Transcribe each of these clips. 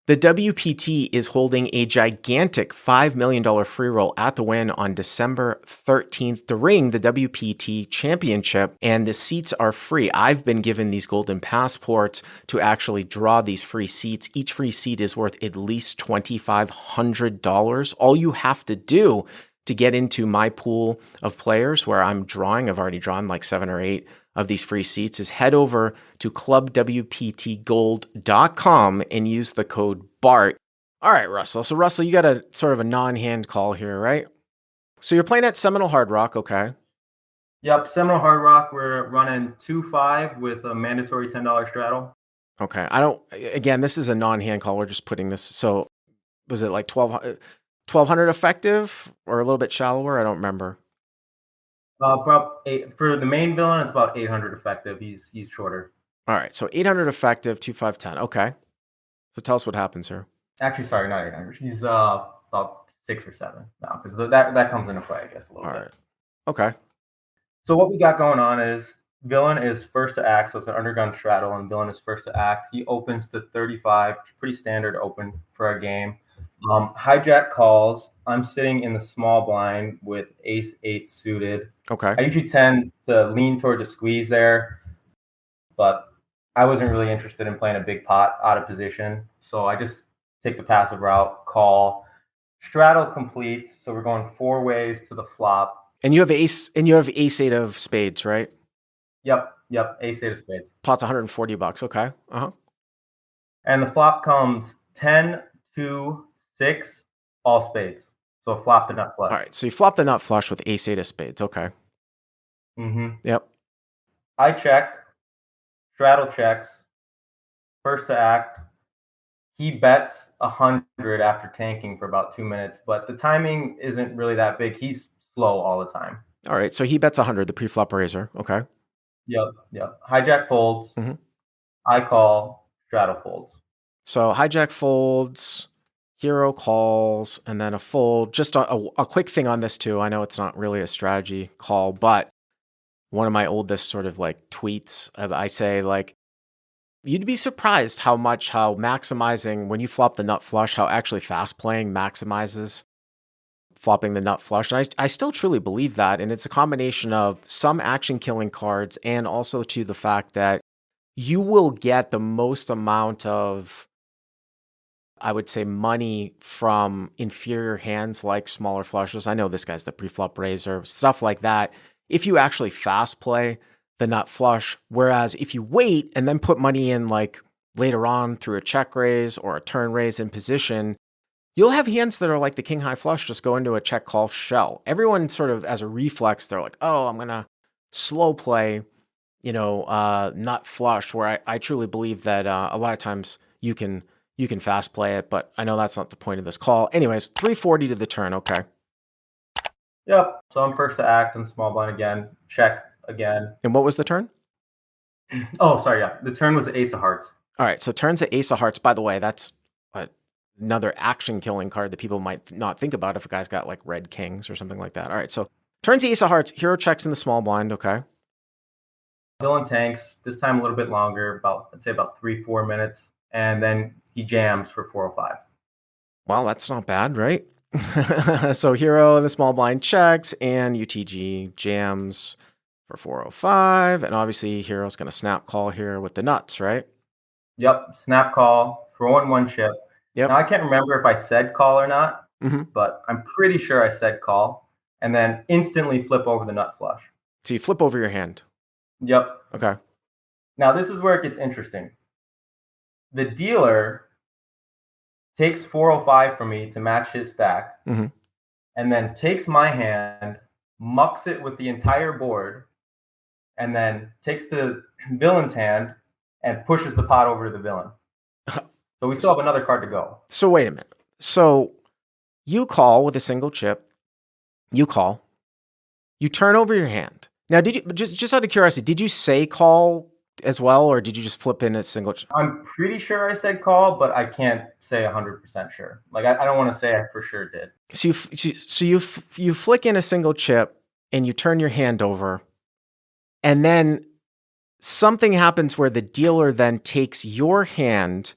The WPT is holding a gigantic $5 million free roll at the Wynn on December 13th during the WPT Championship, and the seats are free. I've been given these golden passports to actually draw these free seats. Each free seat is worth at least $2,500. All you have to do to get into my pool of players where I'm drawing, I've already drawn like 7 or 8 of these free seats, is head over to ClubWPTGOLD.com and use the code BART. All right, Russell. So Russell, you got a sort of a non-hand call here, right? So you're playing at Seminole Hard Rock, okay? Yep, Seminole Hard Rock. We're running 2-5 with a mandatory $10 straddle. Okay. Again, this is a non-hand call. We're just putting this. So was it like 1200 effective or a little bit shallower? I don't remember. For the main villain, it's about 800 effective. He's shorter. All right, so 800 effective, 2-5-10. Okay. So tell us what happens here. Actually, sorry, not 800. He's about 6 or 7 now, because that comes into play, I guess, a little bit. Right. Okay. So what we got going on is villain is first to act, so it's an undergun straddle, and villain is first to act. He opens to 35, pretty standard open for our game. Hijack calls. I'm sitting in the small blind with ace-8 suited. Okay. I usually tend to lean towards a squeeze there, but I wasn't really interested in playing a big pot out of position, so I just take the passive route, call. Straddle completes, so we're going 4 ways to the flop. And you have ace-8 of spades, right? Yep, ace-8 of spades. Pot's $140. Okay. And the flop comes 10, 2, 6, all spades. So flop the nut flush. All right. So you flop the nut flush with ace-8 of spades. Okay. Yep. I check. Straddle checks. First to act. He bets 100 after tanking for about 2 minutes, but the timing isn't really that big. He's slow all the time. All right. So he bets 100, the pre-flop raiser. Okay. Yep. Hijack folds. I call. Straddle folds. So hijack folds. Hero calls, and then a fold. Just a quick thing on this too. I know it's not really a strategy call, but one of my oldest sort of like tweets, I say like, you'd be surprised how maximizing when you flop the nut flush, how actually fast playing maximizes flopping the nut flush. And I still truly believe that. And it's a combination of some action killing cards and also to the fact that you will get the most amount of, I would say, money from inferior hands like smaller flushes. I know this guy's the preflop raiser, stuff like that. If you actually fast play the nut flush, whereas if you wait and then put money in like later on through a check raise or a turn raise in position, you'll have hands that are like the king high flush just go into a check call shell. Everyone sort of as a reflex, they're like, oh, I'm going to slow play, nut flush, where I truly believe that a lot of times you can fast play it, but I know that's not the point of this call. Anyways, 340 to the turn. Okay. Yep. So I'm first to act in small blind again. Check again. And what was the turn? Oh, sorry. Yeah. The turn was the ace of hearts. All right. So turns the ace of hearts. By the way, that's another action killing card that people might not think about if a guy's got like red kings or something like that. All right. So turns the ace of hearts. Hero checks in the small blind. Okay. Villain tanks. This time a little bit longer, I'd say about 3-4 minutes. And then he jams for 405. Well, that's not bad, right? So hero in the small blind checks and UTG jams for 405. And obviously hero's going to snap call here with the nuts, right? Yep. Snap call, throw in 1 chip. Yep. Now I can't remember if I said call or not, but I'm pretty sure I said call and then instantly flip over the nut flush. So you flip over your hand. Yep. Okay. Now this is where it gets interesting. The dealer takes 405 from me to match his stack, and then takes my hand, mucks it with the entire board, and then takes the villain's hand and pushes the pot over to the villain. So we still have another card to go. So wait a minute. So you call with a single chip. You call. You turn over your hand. Now, did you just out of curiosity, did you say call as well, or did you just flip in a single chip? I'm pretty sure I said call, but I can't say 100% sure. Like I don't want to say I for sure did. So you flick in a single chip and you turn your hand over, and then something happens where the dealer then takes your hand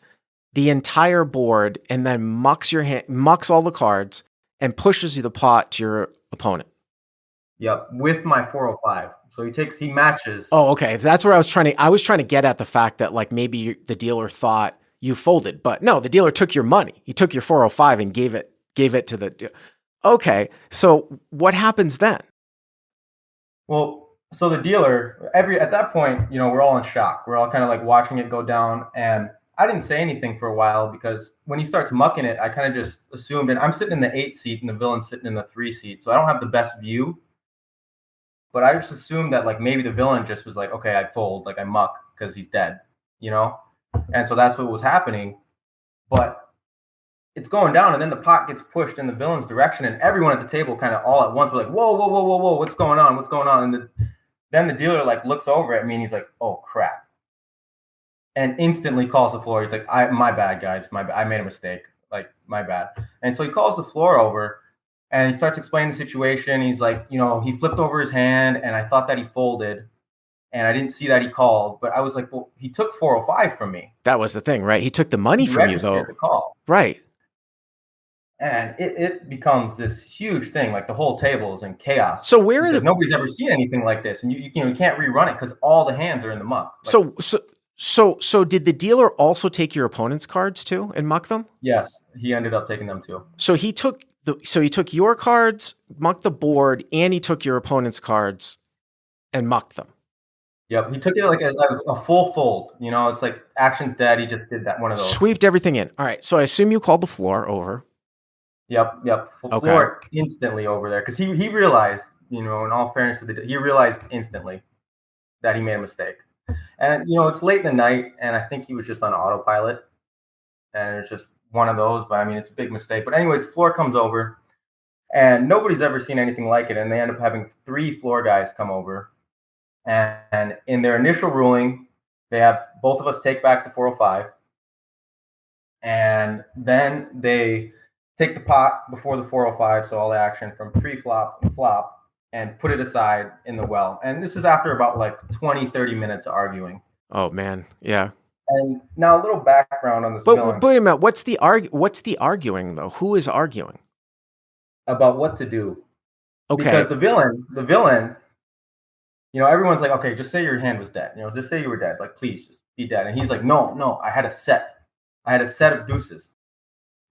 the entire board and then mucks all the cards and pushes you the pot to your opponent. Yep, with my 405. So he matches. Oh, okay. That's where I was trying to get at the fact that like maybe the dealer thought you folded, but no, the dealer took your money. He took your 405 and gave it to the. Okay, so what happens then? Well, so the dealer at that point, we're all in shock. We're all kind of like watching it go down, and I didn't say anything for a while because when he starts mucking it, I kind of just assumed, and I'm sitting in the 8 seat and the villain's sitting in the 3 seat, so I don't have the best view. But I just assumed that like maybe the villain just was like, okay, I fold, like I muck because he's dead, and so that's what was happening. But it's going down, and then the pot gets pushed in the villain's direction, and everyone at the table kind of all at once were like, whoa, whoa, whoa, whoa, whoa, what's going on? What's going on? And then the dealer like looks over at me and he's like, oh crap. And instantly calls the floor. He's like, my bad, guys. I made a mistake. Like, my bad. And so he calls the floor over and he starts explaining the situation. He's like, he flipped over his hand and I thought that he folded and I didn't see that he called. But I was like, well, he took 405 from me. That was the thing, right? He took the money from you, though. The call. Right. And it becomes this huge thing. Like the whole table is in chaos. So nobody's ever seen anything like this. And you can't rerun it because all the hands are in the muck. Like, So did the dealer also take your opponent's cards too and muck them? Yes, he ended up taking them too. So he took your cards, mucked the board, and he took your opponent's cards and mucked them. Yep, he took it like a full fold. It's like action's dead. He just did that one of those. Sweeped everything in. All right. So I assume you called the floor over. Yep. Okay. Floor instantly over there because he realized, in all fairness, he realized instantly that he made a mistake. And, it's late in the night, and I think he was just on autopilot. And it's just one of those, but I mean, it's a big mistake. But anyways, floor comes over, and nobody's ever seen anything like it. And they end up having 3 floor guys come over. And in their initial ruling, they have both of us take back the 405. And then they take the pot before the 405, so all the action from pre-flop and flop, and put it aside in the well. And this is after about like 20-30 minutes of arguing. Oh man, yeah. And now a little background on this villain. But wait a minute, what's the arguing though? Who is arguing? About what to do. Okay. Because the villain, everyone's like, okay, just say your hand was dead. Just say you were dead. Like, please just be dead. And he's like, no, I had a set of deuces.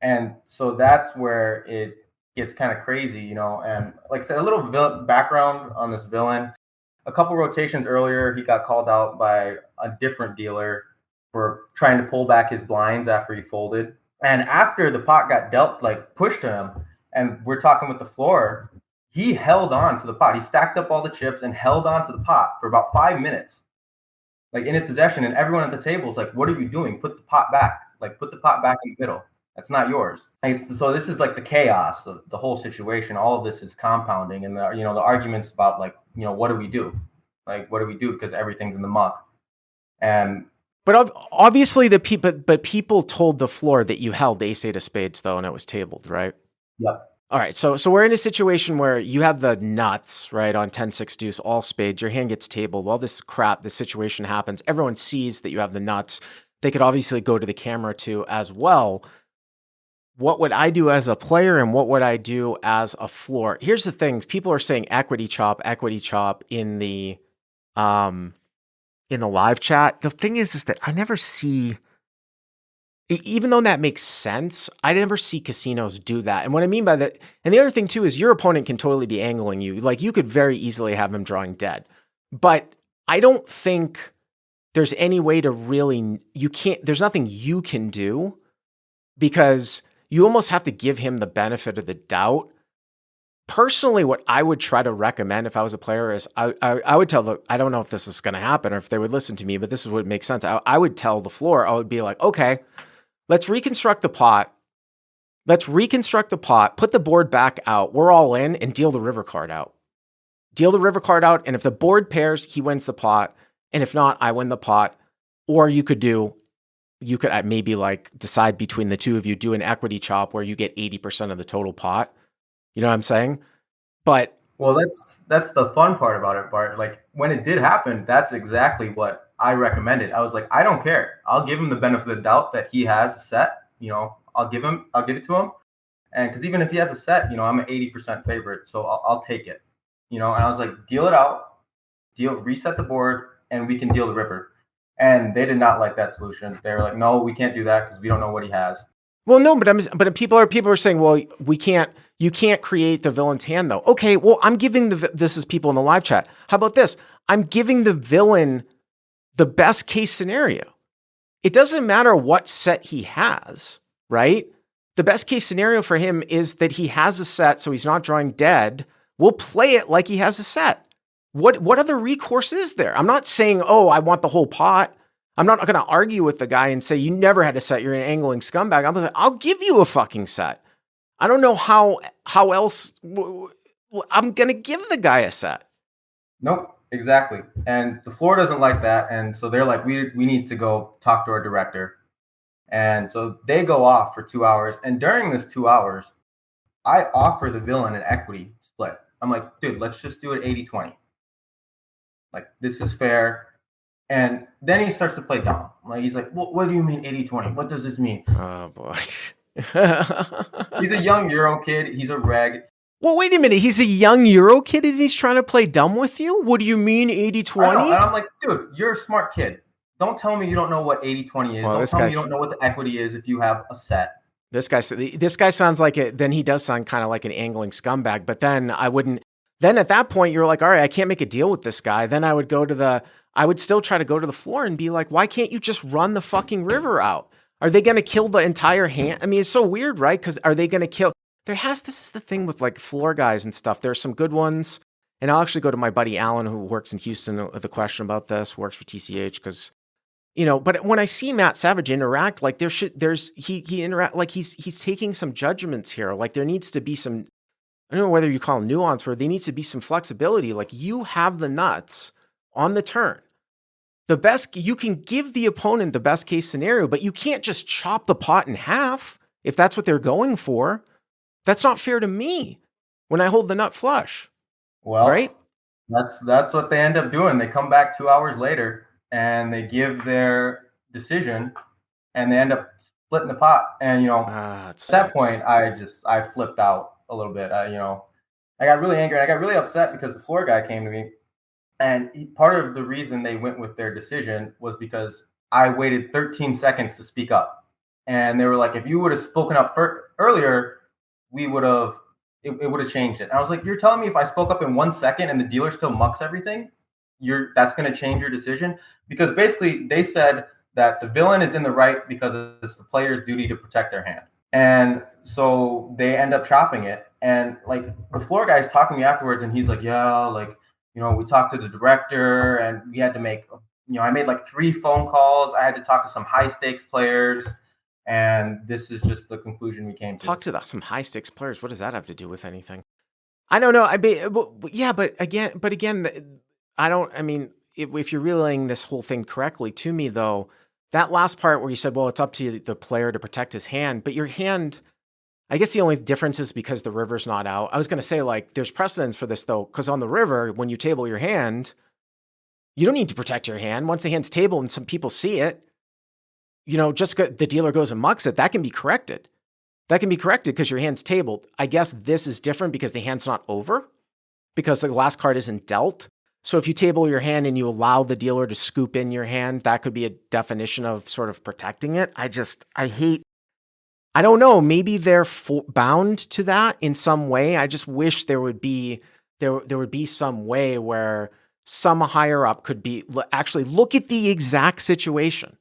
And so that's where it gets kind of crazy, and like I said, a little background on this villain. A couple rotations earlier, he got called out by a different dealer for trying to pull back his blinds after he folded. And after the pot got dealt, like pushed to him, and we're talking with the floor, he held on to the pot. He stacked up all the chips and held on to the pot for about 5 minutes, like in his possession. And everyone at the table is like, what are you doing? Put the pot back. Like, put the pot back in the middle. That's not yours. So this is like the chaos of the whole situation. All of this is compounding, and the arguments about like, what do we do? Like, what do we do? Because everything's in the muck. But obviously people told the floor that you held ace-8 of spades though, and it was tabled, right? Yep. All right. So we're in a situation where you have the nuts, right, on 10-6 deuce, all spades. Your hand gets tabled. All this crap, this situation happens. Everyone sees that you have the nuts. They could obviously go to the camera too as well. What would I do as a player and what would I do as a floor? Here's the thing. People are saying equity chop in the live chat. The thing is that I never see, even though that makes sense, I never see casinos do that. And what I mean by that, and the other thing too, is your opponent can totally be angling you. Like you could very easily have him drawing dead, but I don't think there's any way to really, there's nothing you can do because you almost have to give him the benefit of the doubt. Personally, what I would try to recommend if I was a player is I would tell I don't know if this was going to happen or if they would listen to me, but this is what makes sense. I would tell the floor, I would be like, okay, let's reconstruct the pot. Put the board back out. We're all in and deal the river card out. And if the board pairs, he wins the pot. And if not, I win the pot. Or you could maybe like decide between the two of you, do an equity chop where you get 80% of the total pot. You know what I'm saying? But well, that's the fun part about it, Bart. Like when it did happen, that's exactly what I recommended. I was like, I don't care. I'll give him the benefit of the doubt that he has a set. I'll give it to him. And because even if he has a set, I'm an 80% favorite, so I'll take it. And I was like, deal it out, reset the board, and we can deal the river. And they did not like that solution. They were like, no, we can't do that because we don't know what he has. Well, no, but people are saying, well, you can't create the villain's hand though. Okay, well, I'm giving this is people in the live chat. How about this? I'm giving the villain the best case scenario. It doesn't matter what set he has, right? The best case scenario for him is that he has a set, so he's not drawing dead. We'll play it like he has a set. What other recourse is there? I'm not saying, oh, I want the whole pot. I'm not going to argue with the guy and say, you never had a set, you're an angling scumbag. I'm like, I'll give you a fucking set. I don't know how else I'm going to give the guy a set. Nope, exactly. And the floor doesn't like that. And so they're like, we need to go talk to our director. And so they go off for 2 hours. And during this 2 hours, I offer the villain an equity split. I'm like, dude, let's just do it 80-20. Like, this is fair. And then he starts to play dumb. Like, he's like, what do you mean 80-20? What does this mean? Oh, boy. He's a young Euro kid. He's a reg. Well, wait a minute. He's a young Euro kid and he's trying to play dumb with you? What do you mean 80-20? And I'm like, dude, you're a smart kid. Don't tell me you don't know what 80-20 is. Well, don't tell me you don't know what the equity is if you have a set. This guy sounds like it. Then he does sound kind of like an angling scumbag. But then then at that point, you're like, all right, I can't make a deal with this guy. Then I would still try to go to the floor and be like, why can't you just run the fucking river out? Are they going to kill the entire hand? I mean, it's so weird, right? Because are they going to kill? This is the thing with like floor guys and stuff. There's some good ones. And I'll actually go to my buddy Alan, who works in Houston, with a question about this, works for TCH, because, but when I see Matt Savage interact, like he interact, like he's taking some judgments here. Like there needs to be some, I don't know whether you call them nuance, where there needs to be some flexibility. Like you have the nuts on the turn. You can give the opponent the best case scenario, but you can't just chop the pot in half if that's what they're going for. That's not fair to me when I hold the nut flush. Well, right? That's what they end up doing. They come back 2 hours later and they give their decision and they end up splitting the pot. And, at that point, I flipped out a little bit. I got really angry. I got really upset because the floor guy came to me. And part of the reason they went with their decision was because I waited 13 seconds to speak up. And they were like, if you would have spoken up earlier, it would have changed it. And I was like, you're telling me if I spoke up in 1 second and the dealer still mucks everything, that's going to change your decision? Because basically they said that the villain is in the right because it's the player's duty to protect their hand. And so they end up chopping it. And like the floor guy's talking to me afterwards and he's like, yeah, like, we talked to the director and we had to make, I made like 3 phone calls. I had to talk to some high stakes players. And this is just the conclusion we came to. Talk to some high stakes players. What does that have to do with anything? I don't know. But again, I don't, I mean, if you're relaying this whole thing correctly to me though, that last part where you said, well, it's up to the player to protect his hand, but your hand, I guess the only difference is because the river's not out. I was going to say, like, there's precedence for this, though, because on the river, when you table your hand, you don't need to protect your hand. Once the hand's tabled and some people see it, just because the dealer goes and mucks it, that can be corrected. That can be corrected because your hand's tabled. I guess this is different because the hand's not over, because the last card isn't dealt. So if you table your hand and you allow the dealer to scoop in your hand, that could be a definition of sort of protecting it. I don't know. Maybe they're bound to that in some way. I just wish there would be some way where some higher up could be actually look at the exact situation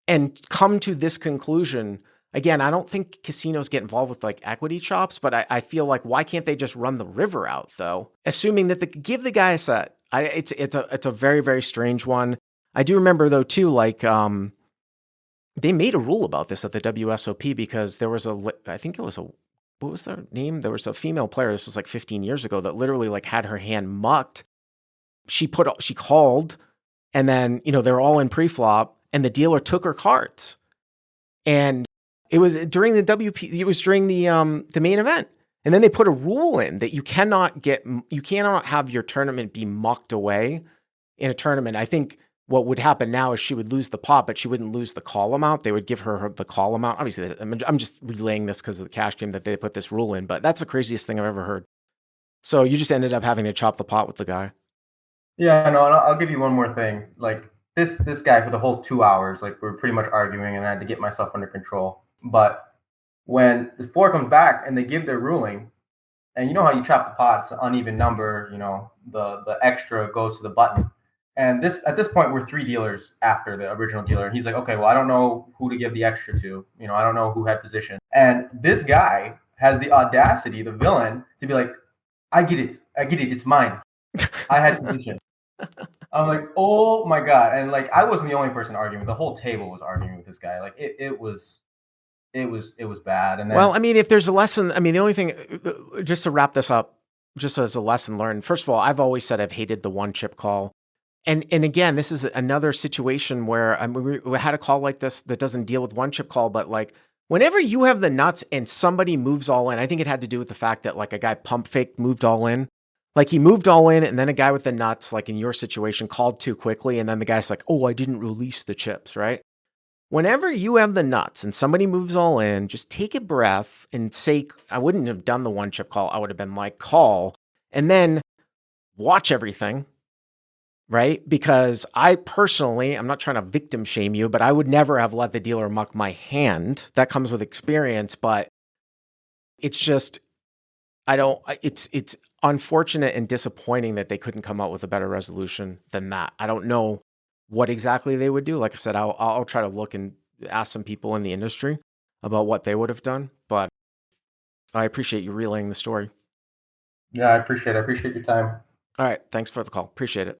and come to this conclusion. Again, I don't think casinos get involved with like equity chops, but I feel like why can't they just run the river out though? Assuming that give the guy a set. It's a very, very strange one. I do remember though too, like they made a rule about this at the WSOP because there was what was their name? There was a female player. This was like 15 years ago that literally like had her hand mucked. She called and then, they were all in preflop and the dealer took her cards. And it was during the main event. And then they put a rule in that you cannot have your tournament be mucked away in a tournament. I think what would happen now is she would lose the pot, but she wouldn't lose the call amount. They would give her the call amount. Obviously, I'm just relaying this because of the cash game that they put this rule in, but that's the craziest thing I've ever heard. So you just ended up having to chop the pot with the guy. Yeah, no, and I'll give you one more thing. Like this guy for the whole 2 hours, like we were pretty much arguing, and I had to get myself under control. But when the floor comes back and they give their ruling, and you know how you chop the pot, it's an uneven number, you know, the extra goes to the button. And at this point we're 3 dealers after the original dealer, and he's like, okay, well, I don't know who to give the extra to. You know, I don't know who had position. And this guy has the audacity, the villain, to be like, I get it. It's mine. I had position. I'm like, oh my God. And like, I wasn't the only person arguing. The whole table was arguing with this guy. Like it was bad. And then, well, I mean, if there's a lesson, I mean, the only thing, just to wrap this up, just as a lesson learned, first of all, I've always said I've hated the one chip call. And again, this is another situation where we had a call like this that doesn't deal with one chip call, but like whenever you have the nuts and somebody moves all in, I think it had to do with the fact that like a guy pump faked moved all in. Like he moved all in, and then a guy with the nuts, like in your situation, called too quickly. And then the guy's like, oh, I didn't release the chips, right? Whenever you have the nuts and somebody moves all in, just take a breath and say, I wouldn't have done the one chip call. I would have been like, call, and then watch everything, right? Because I personally, I'm not trying to victim shame you, but I would never have let the dealer muck my hand. That comes with experience, but it's just, it's unfortunate and disappointing that they couldn't come up with a better resolution than that. I don't know what exactly they would do. Like I said, I'll try to look and ask some people in the industry about what they would have done, but I appreciate you relaying the story. yeah, I appreciate your time. All right. Thanks for the call. Appreciate it.